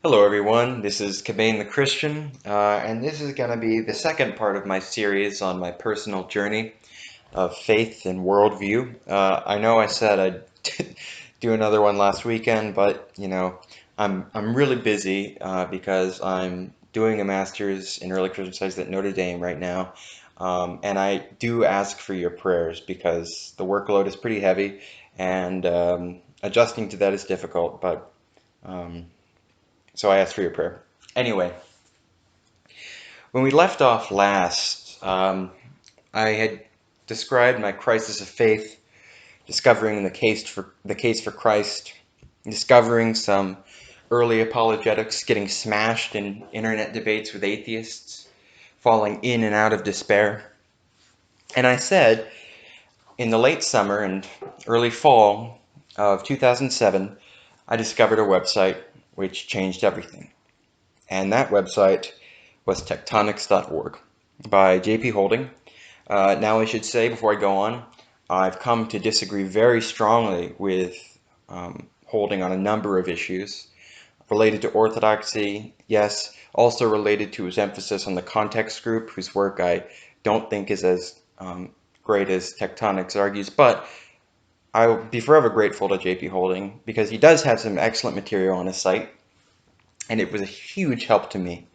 Hello everyone, this is Cabane the Christian, and this is going to be the second part of my series on my personal journey of faith and worldview. I know I said I'd do another one last weekend, but I'm really busy because I'm doing a master's in early Christian studies at Notre Dame right now, and I do ask for your prayers because the workload is pretty heavy, and adjusting to that is difficult, but um, so I ask for your prayer. Anyway, when we left off last, I had described my crisis of faith, discovering the case for Christ, discovering some early apologetics, getting smashed in internet debates with atheists, falling in and out of despair. And I said, in the late summer and early fall of 2007, I discovered a website which changed everything. And that website was tectonics.org by J.P. Holding. Now I should say, before I go on, I've come to disagree very strongly with Holding on a number of issues related to orthodoxy, yes, also related to his emphasis on the context group, whose work I don't think is as great as Tectonics argues, but I will be forever grateful to J.P. Holding because he does have some excellent material on his site, and it was a huge help to me.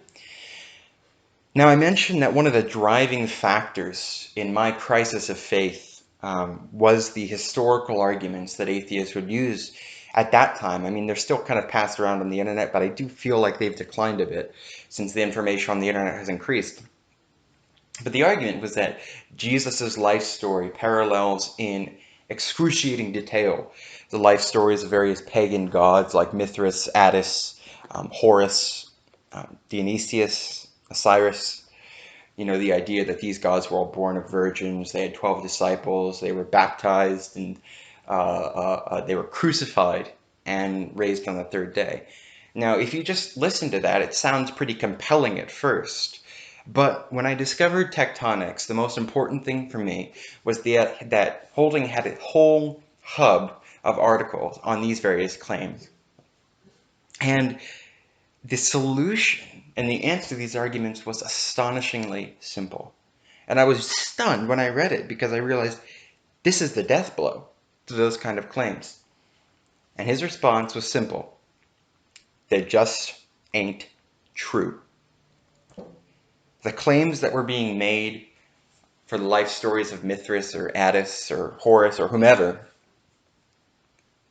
Now, I mentioned that one of the driving factors in my crisis of faith was the historical arguments that atheists would use at that time. I mean, they're still kind of passed around on the internet, but I do feel like they've declined a bit since the information on the internet has increased. But the argument was that Jesus' life story parallels in excruciating detail the life stories of various pagan gods like Mithras, Attis, Horus, Dionysius, Osiris. The idea that these gods were all born of virgins, they had 12 disciples, they were baptized, and they were crucified and raised on the third day. Now, if you just listen to that, it sounds pretty compelling at first. But when I discovered tectonics, the most important thing for me was that Holding had a whole hub of articles on these various claims. And the solution and the answer to these arguments was astonishingly simple. And I was stunned when I read it because I realized this is the death blow to those kind of claims. And his response was simple. They just ain't true. The claims that were being made for the life stories of Mithras or Attis or Horus or whomever,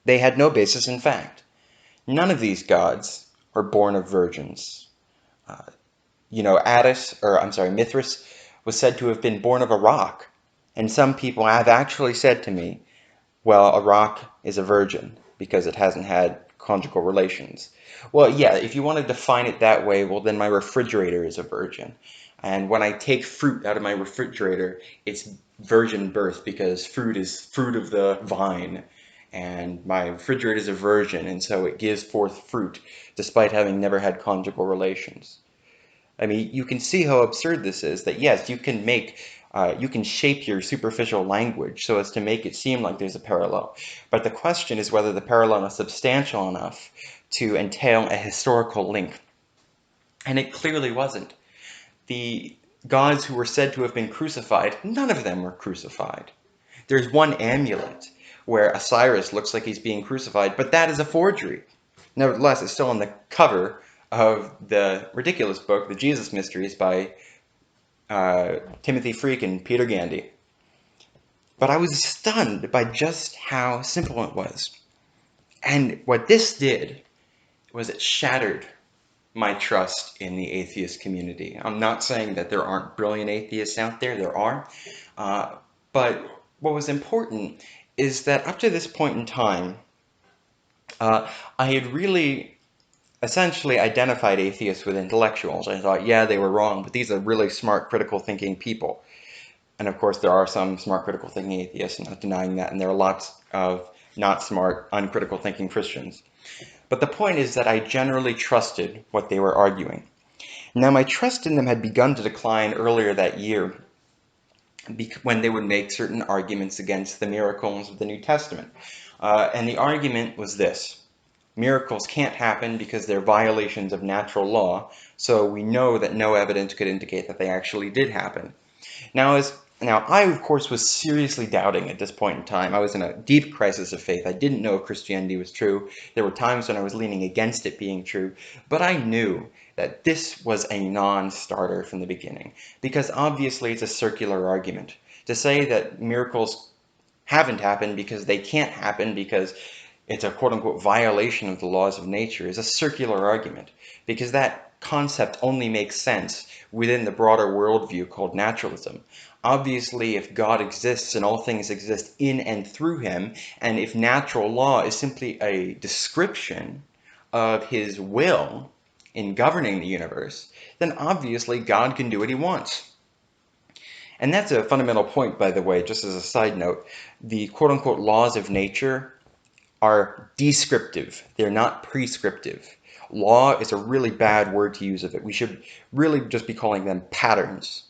they had no basis in fact. None of these gods are born of virgins. Mithras was said to have been born of a rock. And some people have actually said to me, well, a rock is a virgin because it hasn't had conjugal relations. Well, yeah, if you want to define it that way, well, then my refrigerator is a virgin. And when I take fruit out of my refrigerator, it's virgin birth because fruit is fruit of the vine. And my refrigerator is a virgin, and so it gives forth fruit despite having never had conjugal relations. I mean, you can see how absurd this is, that yes, you can shape your superficial language so as to make it seem like there's a parallel. But the question is whether the parallel is substantial enough to entail a historical link. And it clearly wasn't. The gods who were said to have been crucified, none of them were crucified. There's one amulet where Osiris looks like he's being crucified, but that is a forgery. Nevertheless, it's still on the cover of the ridiculous book, The Jesus Mysteries, by Timothy Freke and Peter Gandy. But I was stunned by just how simple it was. And what this did was it shattered my trust in the atheist community. I'm not saying that there aren't brilliant atheists out there. There are. But what was important is that up to this point in time, I had really essentially identified atheists with intellectuals. I thought, yeah, they were wrong, but these are really smart, critical thinking people. And of course, there are some smart, critical thinking atheists, I'm not denying that, and there are lots of not smart, uncritical thinking Christians. But the point is that I generally trusted what they were arguing. Now, my trust in them had begun to decline earlier that year when they would make certain arguments against the miracles of the New Testament. And the argument was this. miracles can't happen because they're violations of natural law, so we know that no evidence could indicate that they actually did happen. Now, I, of course, was seriously doubting at this point in time. I was in a deep crisis of faith. I didn't know if Christianity was true. There were times when I was leaning against it being true, but I knew that this was a non-starter from the beginning, because obviously it's a circular argument. To say that miracles haven't happened because they can't happen because it's a quote-unquote violation of the laws of nature is a circular argument, because that concept only makes sense within the broader worldview called naturalism. Obviously, if God exists and all things exist in and through him, and if natural law is simply a description of his will in governing the universe, then obviously God can do what he wants. And that's a fundamental point, by the way, just as a side note. The quote-unquote laws of nature are descriptive. They're not prescriptive. Law is a really bad word to use of it. We should really just be calling them patterns.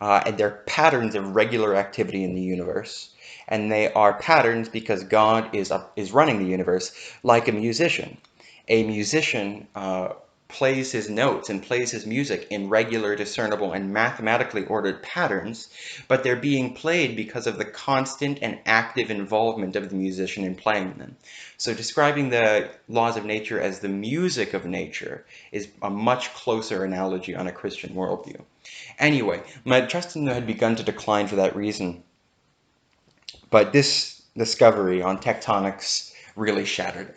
And they're patterns of regular activity in the universe. And they are patterns because God is running the universe like a musician. A musician plays his notes and plays his music in regular, discernible, and mathematically ordered patterns, but they're being played because of the constant and active involvement of the musician in playing them. So describing the laws of nature as the music of nature is a much closer analogy on a Christian worldview. Anyway, my trust in them had begun to decline for that reason, but this discovery on tectonics really shattered it.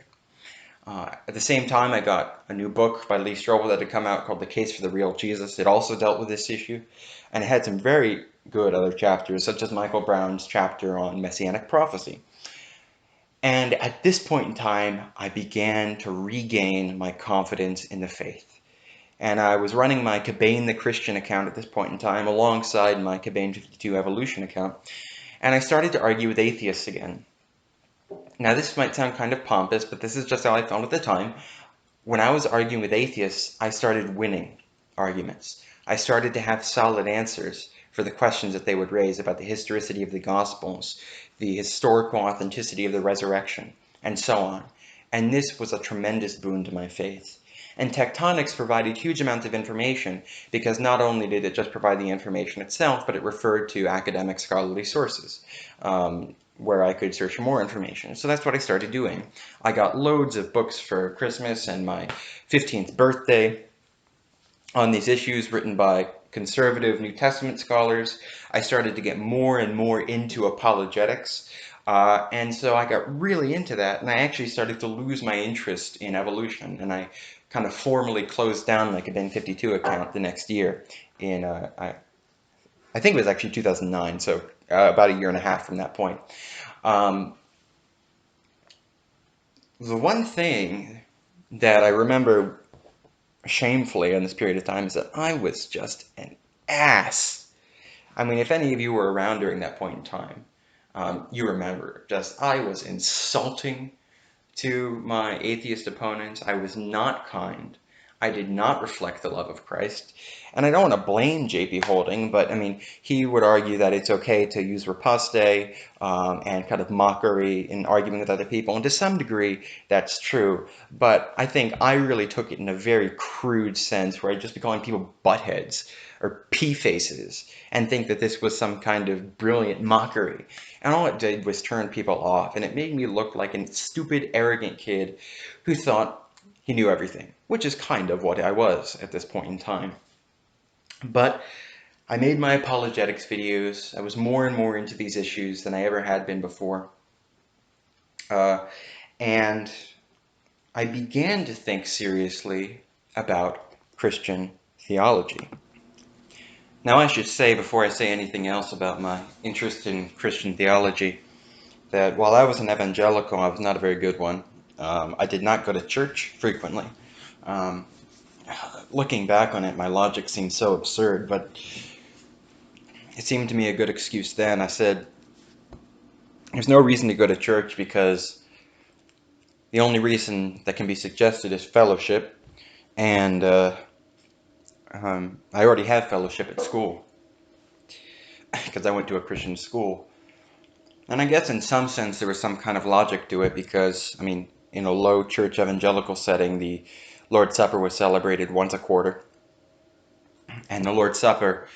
At the same time, I got a new book by Lee Strobel that had come out called The Case for the Real Jesus. It also dealt with this issue, and it had some very good other chapters, such as Michael Brown's chapter on Messianic prophecy. And at this point in time, I began to regain my confidence in the faith. And I was running my Cabane the Christian account at this point in time, alongside my Cabane 52 Evolution account, and I started to argue with atheists again. Now, this might sound kind of pompous, but this is just how I felt at the time. When I was arguing with atheists, I started winning arguments. I started to have solid answers for the questions that they would raise about the historicity of the Gospels, the historical authenticity of the resurrection, and so on. And this was a tremendous boon to my faith. And tectonics provided huge amounts of information, because not only did it just provide the information itself, but it referred to academic scholarly sources, where I could search for more information. So that's what I started doing. I got loads of books for Christmas and my 15th birthday on these issues written by conservative New Testament scholars. I started to get more and more into apologetics. And so I got really into that, and I actually started to lose my interest in evolution, and I kind of formally closed down my Cabane 52 account the next year in, I think it was actually 2009, so about a year and a half from that point. The one thing that I remember shamefully in this period of time is that I was just an ass. I mean, if any of you were around during that point in time, you remember just I was insulting to my atheist opponents. I was not kind. I did not reflect the love of Christ. And I don't want to blame J.P. Holding, but I mean, he would argue that it's okay to use riposte and kind of mockery in arguing with other people. And to some degree, that's true. But I think I really took it in a very crude sense, where I'd just be calling people buttheads or pea-faces and think that this was some kind of brilliant mockery. And all it did was turn people off, and it made me look like a stupid, arrogant kid who thought he knew everything, which is kind of what I was at this point in time. But I made my apologetics videos. I was more and more into these issues than I ever had been before. And I began to think seriously about Christian theology. Now, I should say, before I say anything else about my interest in Christian theology, that while I was an evangelical, I was not a very good one. I did not go to church frequently. Looking back on it, my logic seemed so absurd, but it seemed to me a good excuse then. I said, there's no reason to go to church because the only reason that can be suggested is fellowship, and I already have fellowship at school because I went to a Christian school. And I guess in some sense there was some kind of logic to it, because, I mean, in a low church evangelical setting, the Lord's Supper was celebrated once a quarter. And the Lord's Supper,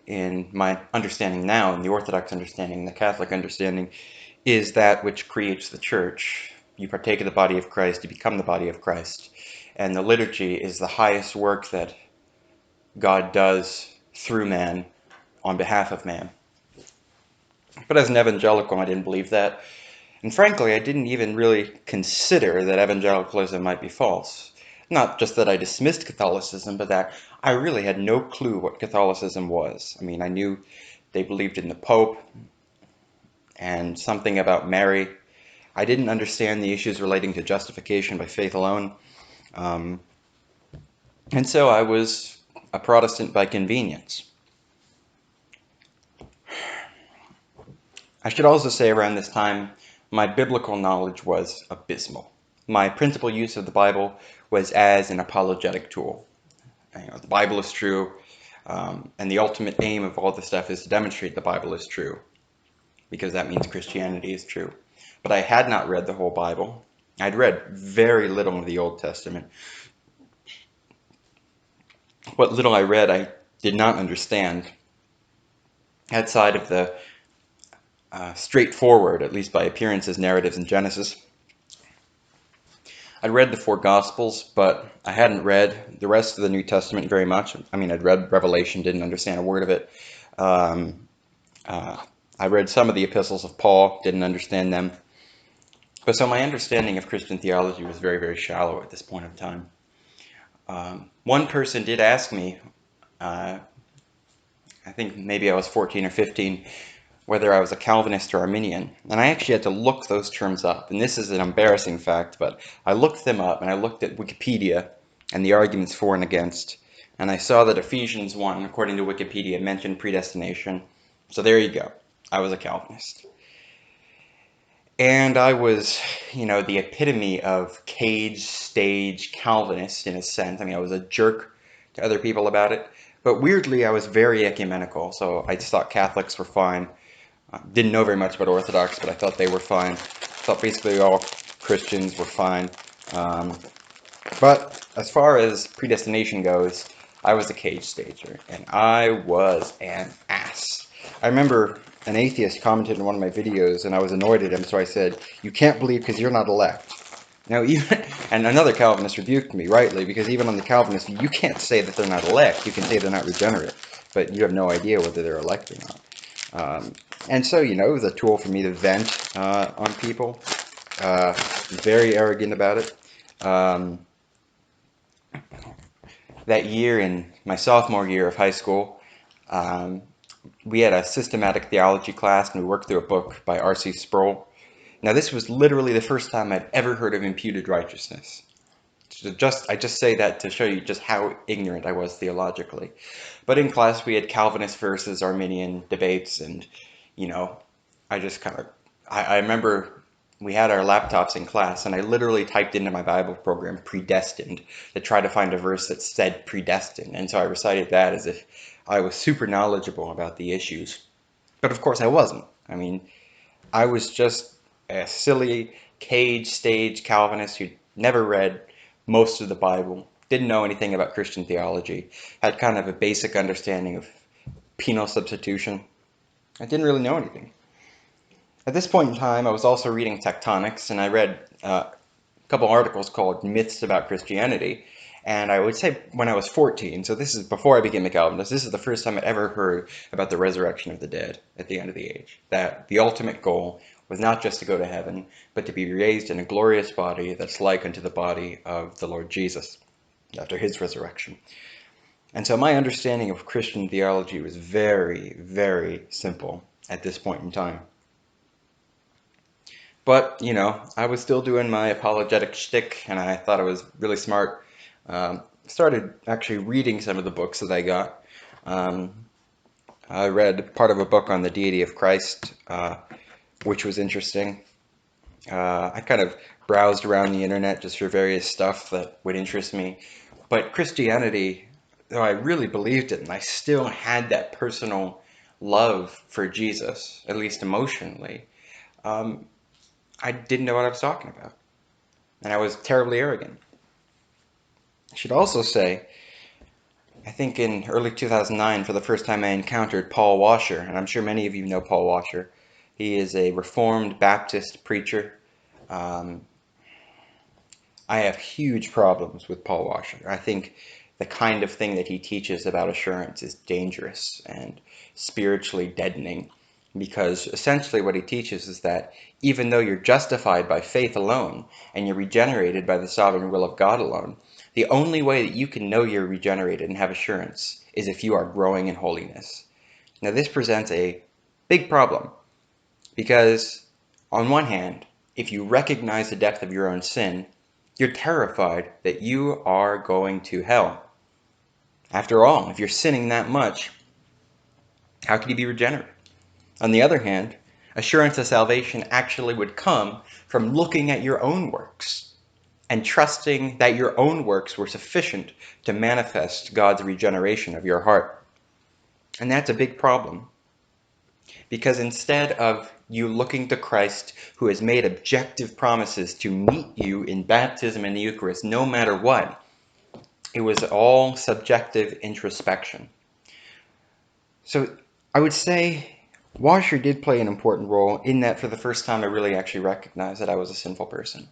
in my understanding now, in the Orthodox understanding, the Catholic understanding, is that which creates the church. You partake of the body of Christ, you become the body of Christ. And the liturgy is the highest work that God does through man on behalf of man. But as an evangelical, I didn't believe that. And frankly, I didn't even really consider that evangelicalism might be false. Not just that I dismissed Catholicism, but that I really had no clue what Catholicism was. I mean, I knew they believed in the Pope and something about Mary. I didn't understand the issues relating to justification by faith alone. And so I was a Protestant by convenience. I should also say around this time, my biblical knowledge was abysmal. My principal use of the Bible was as an apologetic tool. The Bible is true, and the ultimate aim of all this stuff is to demonstrate the Bible is true, because that means Christianity is true. But I had not read the whole Bible. I'd read very little of the Old Testament. What little I read, I did not understand, outside of the straightforward, at least by appearances, narratives in Genesis. I'd read the 4 Gospels, but I hadn't read the rest of the New Testament very much. I mean, I'd read Revelation, didn't understand a word of it. I read some of the epistles of Paul, didn't understand them. But so my understanding of Christian theology was very, very shallow at this point in time. One person did ask me, I think maybe I was 14 or 15, whether I was a Calvinist or Arminian. And I actually had to look those terms up. And this is an embarrassing fact, but I looked them up and I looked at Wikipedia and the arguments for and against. And I saw that Ephesians 1, according to Wikipedia, mentioned predestination. So there you go. I was a Calvinist. And I was, the epitome of cage stage Calvinist in a sense. I mean, I was a jerk to other people about it. But weirdly, I was very ecumenical. So I just thought Catholics were fine. Didn't know very much about Orthodox, but I thought they were fine. Thought basically all Christians were fine. But as far as predestination goes, I was a cage stager, and I was an ass. I remember an atheist commented in one of my videos, and I was annoyed at him, so I said, "You can't believe because you're not elect." Now, and another Calvinist rebuked me, rightly, because even on the Calvinist, you can't say that they're not elect. You can say they're not regenerate, but you have no idea whether they're elect or not. And so, it was a tool for me to vent on people. Very arrogant about it. That year, in my sophomore year of high school, we had a systematic theology class, and we worked through a book by R.C. Sproul. Now, this was literally the first time I'd ever heard of imputed righteousness. I just say that to show you just how ignorant I was theologically. But in class, we had Calvinist versus Arminian debates, and I remember we had our laptops in class, and I literally typed into my Bible program predestined to try to find a verse that said predestined. And so I recited that as if I was super knowledgeable about the issues. But of course I wasn't. I mean, I was just a silly cage stage Calvinist who never read most of the Bible, didn't know anything about Christian theology, had kind of a basic understanding of penal substitution. I didn't really know anything. At this point in time, I was also reading Tectonics, and I read a couple articles called Myths About Christianity. And I would say when I was 14, so this is before I became a Calvinist, this is the first time I'd ever heard about the resurrection of the dead at the end of the age. That the ultimate goal was not just to go to heaven, but to be raised in a glorious body that's like unto the body of the Lord Jesus after his resurrection. And so my understanding of Christian theology was very, very simple at this point in time. But, I was still doing my apologetic shtick, and I thought I was really smart. Started actually reading some of the books that I got. I read part of a book on the deity of Christ, which was interesting. I kind of browsed around the internet just for various stuff that would interest me. But Christianity, though I really believed it, and I still had that personal love for Jesus, at least emotionally, I didn't know what I was talking about. and I was terribly arrogant. I should also say, I think in early 2009, for the first time I encountered Paul Washer, and I'm sure many of you know Paul Washer. He is a Reformed Baptist preacher. Um, I have huge problems with Paul Washer. I think the kind of thing that he teaches about assurance is dangerous and spiritually deadening, because essentially what he teaches is that even though you're justified by faith alone and you're regenerated by the sovereign will of God alone, the only way that you can know you're regenerated and have assurance is if you are growing in holiness. Now, this presents a big problem because, on one hand, if you recognize the depth of your own sin, you're terrified that you are going to hell. After all, if you're sinning that much, how can you be regenerate? On the other hand, assurance of salvation actually would come from looking at your own works and trusting that your own works were sufficient to manifest God's regeneration of your heart. And that's a big problem, because instead of you looking to Christ, who has made objective promises to meet you in baptism and the Eucharist no matter what, it was all subjective introspection. So I would say Washer did play an important role in that for the first time I really actually recognized that I was a sinful person.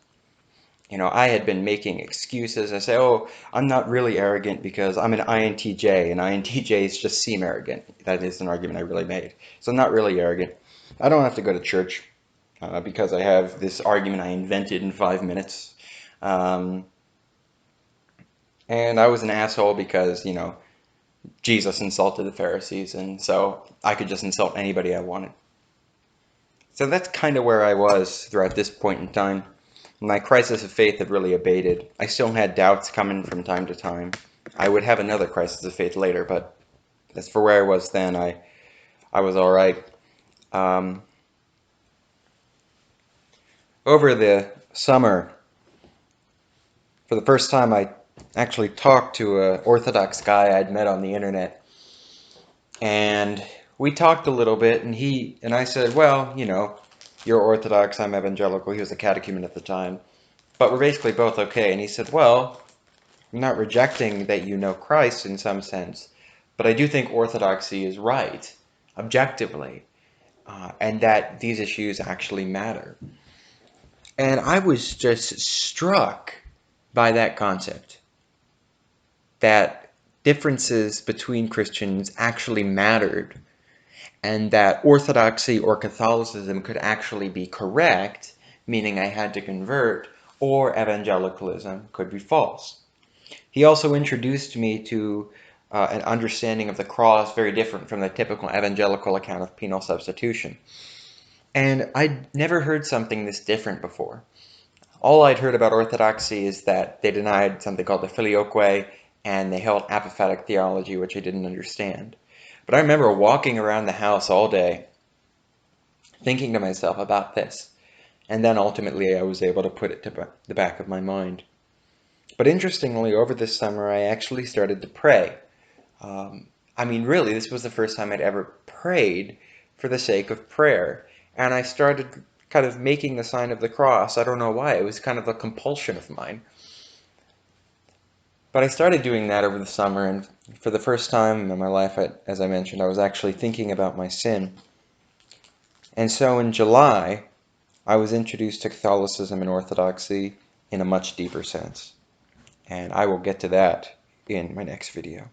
You know, I had been making excuses. I say, oh, I'm not really arrogant because I'm an INTJ, and INTJs just seem arrogant. That is an argument I really made. So I'm not really arrogant. I don't have to go to church because I have this argument I invented in 5 minutes. And I was an asshole because, you know, Jesus insulted the Pharisees, and so I could just insult anybody I wanted. So that's kind of where I was throughout this point in time. My crisis of faith had really abated. I still had doubts coming from time to time. I would have another crisis of faith later, but as for where I was then, I was all right. Over the summer, for the first time, I actually talked to an Orthodox guy I'd met on the internet. And we talked a little bit, and I said, well, you know, you're Orthodox, I'm evangelical. He was a catechumen at the time. But we're basically both okay. And he said, well, I'm not rejecting that you know Christ in some sense, but I do think orthodoxy is right, objectively, and that these issues actually matter. And I was just struck by that concept, that differences between Christians actually mattered, and that orthodoxy or Catholicism could actually be correct, meaning I had to convert, or evangelicalism could be false. He also introduced me to an understanding of the cross very different from the typical evangelical account of penal substitution. And I'd never heard something this different before. All I'd heard about orthodoxy is that they denied something called the filioque, and they held apophatic theology, which I didn't understand. But I remember walking around the house all day, thinking to myself about this, and then ultimately I was able to put it to the back of my mind. But interestingly, over this summer, I actually started to pray. I mean, really, this was the first time I'd ever prayed for the sake of prayer. And I started kind of making the sign of the cross. I don't know why. It was kind of a compulsion of mine. But I started doing that over the summer, and for the first time in my life, as I mentioned, I was actually thinking about my sin. And so in July, I was introduced to Catholicism and Orthodoxy in a much deeper sense. And I will get to that in my next video.